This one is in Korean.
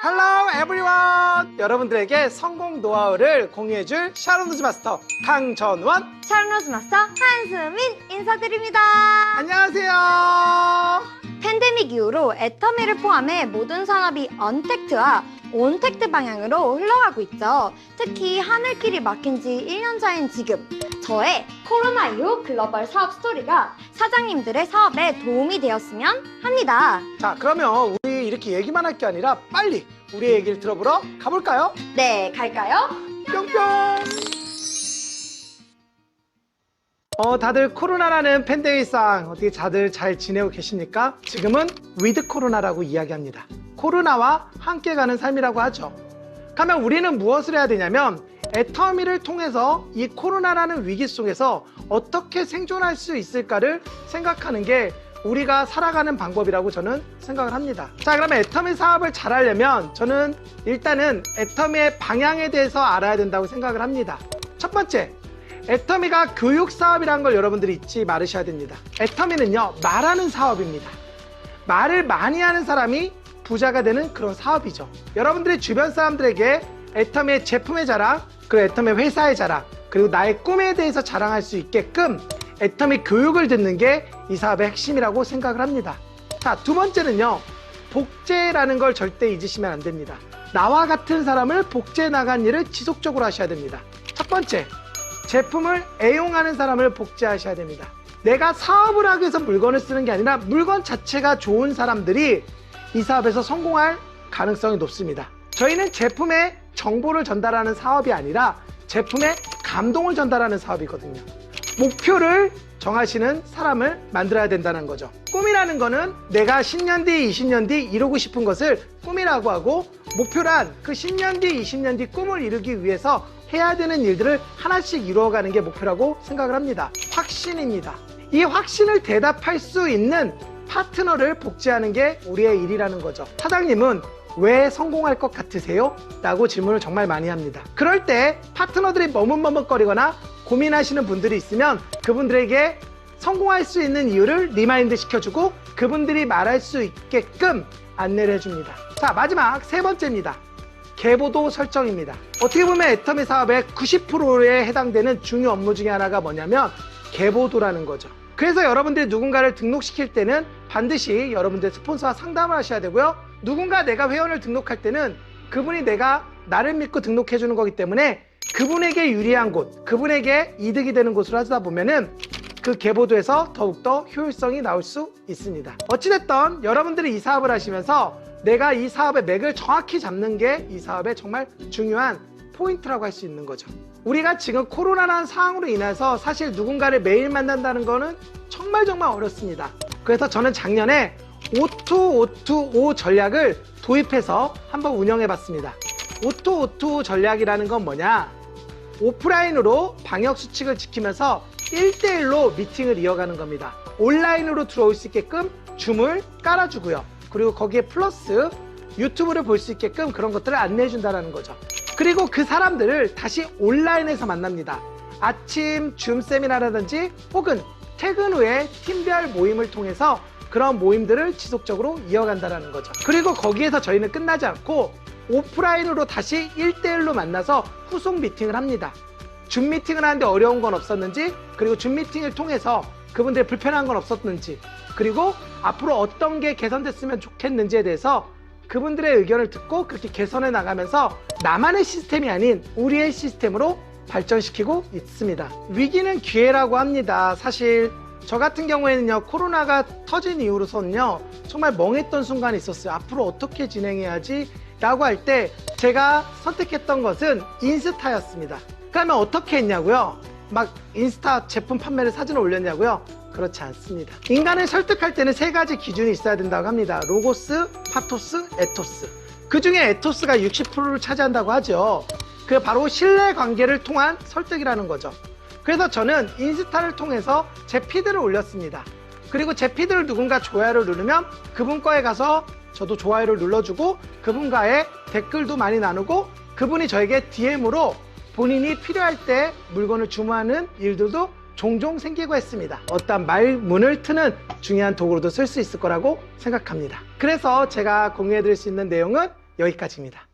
Hello everyone! 여러분들에게 성공 노하우를 공유해줄 샤론노즈 마스터 강전원, 샤론노즈 마스터 한수민 인사드립니다. 안녕하세요. 팬데믹 이후로 애터미를 포함해 모든 산업이 언택트와 온택트 방향으로 흘러가고 있죠. 특히 하늘길이 막힌 지 1년 차인 지금 저의 코로나 이후 글로벌 사업 스토리가 사장님들의 사업에 도움이 되었으면 합니다. 자, 그러면 우리 이렇게 얘기만 할 게 아니라 빨리 우리의 얘기를 들어보러 가볼까요? 네, 갈까요? 뿅뿅! 다들 코로나라는 팬데믹상 어떻게 다들 잘 지내고 계십니까? 지금은 위드 코로나라고 이야기합니다. 코로나와 함께 가는 삶이라고 하죠. 그러면 우리는 무엇을 해야 되냐면 애터미를 통해서 이 코로나라는 위기 속에서 어떻게 생존할 수 있을까를 생각하는 게 우리가 살아가는 방법이라고 저는 생각을 합니다. 자, 그러면 애터미 사업을 잘 하려면 저는 일단은 애터미의 방향에 대해서 알아야 된다고 생각을 합니다. 첫 번째, 애터미가 교육 사업이라는 걸 여러분들이 잊지 말으셔야 됩니다. 애터미는요, 말하는 사업입니다. 말을 많이 하는 사람이 부자가 되는 그런 사업이죠. 여러분들이 주변 사람들에게 애터미의 제품의 자랑, 그리고 애터미 회사의 자랑, 그리고 나의 꿈에 대해서 자랑할 수 있게끔 애터미 교육을 듣는 게 이 사업의 핵심이라고 생각을 합니다. 자, 두 번째는요, 복제라는 걸 절대 잊으시면 안 됩니다. 나와 같은 사람을 복제해 나간 일을 지속적으로 하셔야 됩니다. 첫 번째, 제품을 애용하는 사람을 복제하셔야 됩니다. 내가 사업을 하기 위해서 물건을 쓰는 게 아니라 물건 자체가 좋은 사람들이 이 사업에서 성공할 가능성이 높습니다. 저희는 제품의 정보를 전달하는 사업이 아니라 제품의 감동을 전달하는 사업이거든요. 목표를 정하시는 사람을 만들어야 된다는 거죠. 꿈이라는 거는 내가 10년 뒤, 20년 뒤 이루고 싶은 것을 꿈이라고 하고, 목표란 그 10년 뒤, 20년 뒤 꿈을 이루기 위해서 해야 되는 일들을 하나씩 이루어가는 게 목표라고 생각을 합니다. 확신입니다. 이 확신을 대답할 수 있는 파트너를 복제하는 게 우리의 일이라는 거죠. 사장님은 왜 성공할 것 같으세요? 라고 질문을 정말 많이 합니다. 그럴 때 파트너들이 머뭇머뭇거리거나 고민하시는 분들이 있으면 그분들에게 성공할 수 있는 이유를 리마인드 시켜주고 그분들이 말할 수 있게끔 안내를 해줍니다. 자, 마지막 세 번째입니다. 계보도 설정입니다. 어떻게 보면 애터미 사업의 90%에 해당되는 중요 업무 중에 하나가 뭐냐면 계보도라는 거죠. 그래서 여러분들이 누군가를 등록시킬 때는 반드시 여러분들 스폰서와 상담을 하셔야 되고요. 누군가 내가 회원을 등록할 때는 그분이 나를 믿고 등록해 주는 거기 때문에 그분에게 유리한 곳, 그분에게 이득이 되는 곳으로 하다 보면은 그 계보도에서 더욱더 효율성이 나올 수 있습니다. 어찌됐든 여러분들이 이 사업을 하시면서 내가 이 사업의 맥을 정확히 잡는 게 이 사업의 정말 중요한 포인트라고 할 수 있는 거죠. 우리가 지금 코로나라는 상황으로 인해서 사실 누군가를 매일 만난다는 거는 정말 어렵습니다. 그래서 저는 작년에 O2O2O 전략을 도입해서 한번 운영해 봤습니다. O2O2O 전략이라는 건 뭐냐? 오프라인으로 방역 수칙을 지키면서 1대1로 미팅을 이어가는 겁니다. 온라인으로 들어올 수 있게끔 줌을 깔아주고요. 그리고 거기에 플러스 유튜브를 볼 수 있게끔 그런 것들을 안내해 준다는 거죠. 그리고 그 사람들을 다시 온라인에서 만납니다. 아침 줌 세미나라든지 혹은 퇴근 후에 팀별 모임을 통해서 그런 모임들을 지속적으로 이어간다는 거죠. 그리고 거기에서 저희는 끝나지 않고 오프라인으로 다시 1대1로 만나서 후속 미팅을 합니다. 줌 미팅을 하는데 어려운 건 없었는지, 그리고 줌 미팅을 통해서 그분들의 불편한 건 없었는지, 그리고 앞으로 어떤 게 개선됐으면 좋겠는지에 대해서 그분들의 의견을 듣고 그렇게 개선해 나가면서 나만의 시스템이 아닌 우리의 시스템으로 발전시키고 있습니다. 위기는 기회라고 합니다. 사실 저 같은 경우에는요, 코로나가 터진 이후로서는요, 정말 멍했던 순간이 있었어요. 앞으로 어떻게 진행해야지? 라고 할 때 제가 선택했던 것은 인스타였습니다. 그러면 어떻게 했냐고요? 막 인스타 제품 판매를 사진을 올렸냐고요? 그렇지 않습니다. 인간을 설득할 때는 세 가지 기준이 있어야 된다고 합니다. 로고스, 파토스, 에토스. 그 중에 에토스가 60%를 차지한다고 하죠. 그게 바로 신뢰관계를 통한 설득이라는 거죠. 그래서 저는 인스타를 통해서 제 피드를 올렸습니다. 그리고 제 피드를 누군가 좋아요를 누르면 그분 거에 가서 저도 좋아요를 눌러주고 그분과의 댓글도 많이 나누고 그분이 저에게 DM으로 본인이 필요할 때 물건을 주문하는 일들도 종종 생기고 했습니다. 어떤 말문을 트는 중요한 도구로도 쓸 수 있을 거라고 생각합니다. 그래서 제가 공유해 드릴 수 있는 내용은 여기까지입니다.